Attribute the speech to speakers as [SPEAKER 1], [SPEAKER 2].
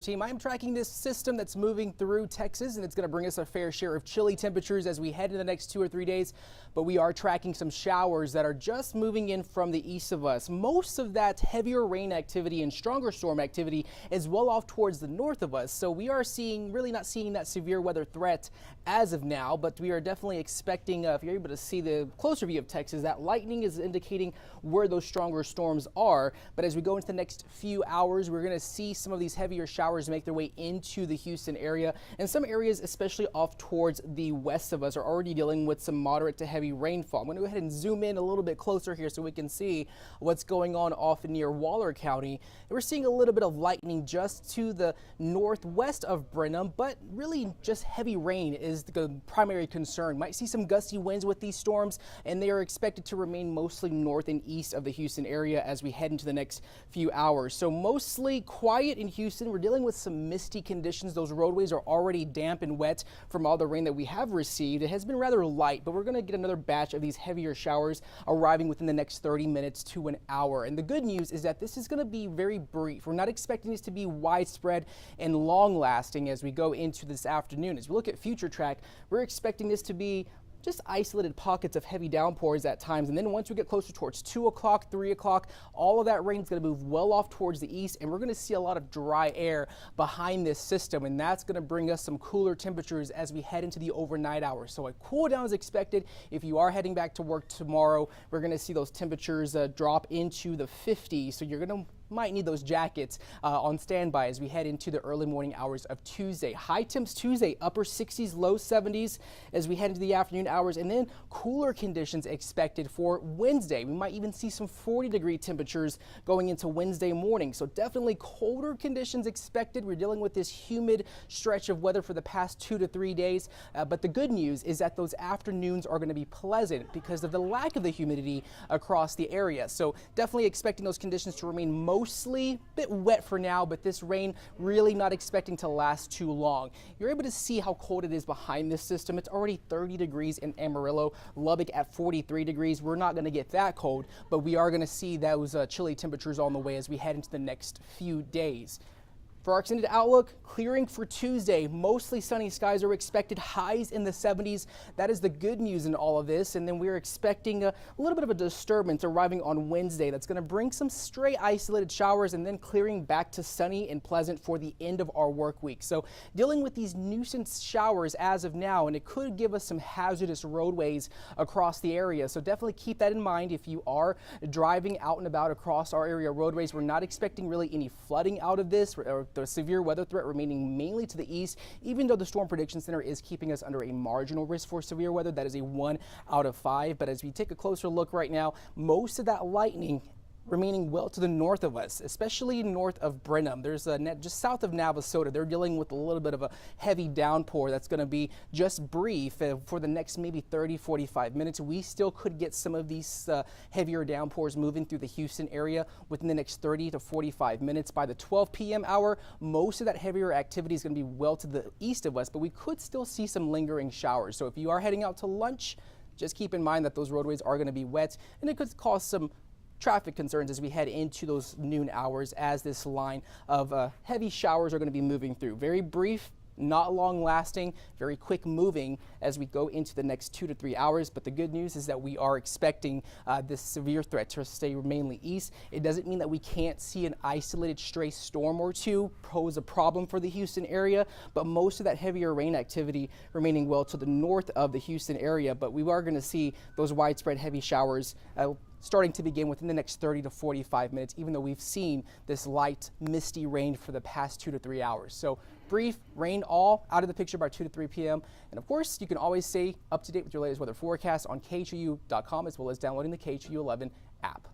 [SPEAKER 1] Team, I'm tracking this system that's moving through Texas, and it's going to bring us a fair share of chilly temperatures as we head into the next 2 or 3 days. But we are tracking some showers that are just moving in from the east of us. Most of that heavier rain activity and stronger storm activity is well off towards the north of us. So we are really not seeing that severe weather threat as of now, but we are definitely expecting, if you're able to see the closer view of Texas, that lightning is indicating where those stronger storms are. But as we go into the next few hours, we're going to see some of these heavier showers make their way into the Houston area, and some areas, especially off towards the west of us, are already dealing with some moderate to heavy rainfall. I'm going to go ahead and zoom in a little bit closer here so we can see what's going on off near Waller County. And we're seeing a little bit of lightning just to the northwest of Brenham, but really just heavy rain is the primary concern. Might see some gusty winds with these storms, and they are expected to remain mostly north and east of the Houston area as we head into the next few hours. So mostly quiet in Houston. We're dealing with some misty conditions. Those roadways are already damp and wet from all the rain that we have received. It has been rather light, but we're going to get another batch of these heavier showers arriving within the next 30 minutes to an hour. And the good news is that this is going to be very brief. We're not expecting this to be widespread and long lasting as we go into this afternoon. As we look at future track, we're expecting this to be just isolated pockets of heavy downpours at times. And then once we get closer towards 2 o'clock, 3 o'clock, all of that rain is going to move well off towards the east, and we're going to see a lot of dry air behind this system, and that's going to bring us some cooler temperatures as we head into the overnight hours. So a cool down is expected. If you are heading back to work tomorrow, we're going to see those temperatures drop into the 50s. So you're going to might need those jackets on standby as we head into the early morning hours of Tuesday. High temps Tuesday, upper 60s, low 70s as we head into the afternoon hours, and then cooler conditions expected for Wednesday. We might even see some 40-degree temperatures going into Wednesday morning. So definitely colder conditions expected. We're dealing with this humid stretch of weather for the past 2 to 3 days. But the good news is that those afternoons are going to be pleasant because of the lack of the humidity across the area. So definitely expecting those conditions to remain mostly a bit wet for now, but this rain really not expecting to last too long. You're able to see how cold it is behind this system. It's already 30 degrees in Amarillo, Lubbock at 43 degrees. We're not going to get that cold, but we are going to see those chilly temperatures on the way as we head into the next few days. For our extended outlook, clearing for Tuesday. Mostly sunny skies are expected, highs in the 70s. That is the good news in all of this. And then we're expecting a little bit of a disturbance arriving on Wednesday that's going to bring some stray isolated showers and then clearing back to sunny and pleasant for the end of our work week. So dealing with these nuisance showers as of now, and it could give us some hazardous roadways across the area. So definitely keep that in mind if you are driving out and about across our area roadways. We're not expecting really any flooding out of this, or the severe weather threat remaining mainly to the east, even though the Storm Prediction Center is keeping us under a marginal risk for severe weather. That is a 1 out of 5. But as we take a closer look right now, most of that lightning remaining well to the north of us, especially north of Brenham. There's a net just south of Navasota. They're dealing with a little bit of a heavy downpour that's going to be just brief for the next maybe 30-45 minutes. We still could get some of these heavier downpours moving through the Houston area within the next 30 to 45 minutes. By the 12 p.m. hour, most of that heavier activity is going to be well to the east of us, but we could still see some lingering showers. So if you are heading out to lunch, just keep in mind that those roadways are going to be wet, and it could cause some traffic concerns as we head into those noon hours as this line of heavy showers are going to be moving through. Very brief, not long lasting, very quick moving as we go into the next 2 to 3 hours. But the good news is that we are expecting this severe threat to stay mainly east. It doesn't mean that we can't see an isolated stray storm or two pose a problem for the Houston area, but most of that heavier rain activity remaining well to the north of the Houston area. But we are going to see those widespread heavy showers starting to begin within the next 30 to 45 minutes, even though we've seen this light, misty rain for the past 2 to 3 hours. So brief rain all out of the picture by 2 to 3 p.m. And of course, you can always stay up to date with your latest weather forecast on KHOU.com as well as downloading the KHOU 11 app.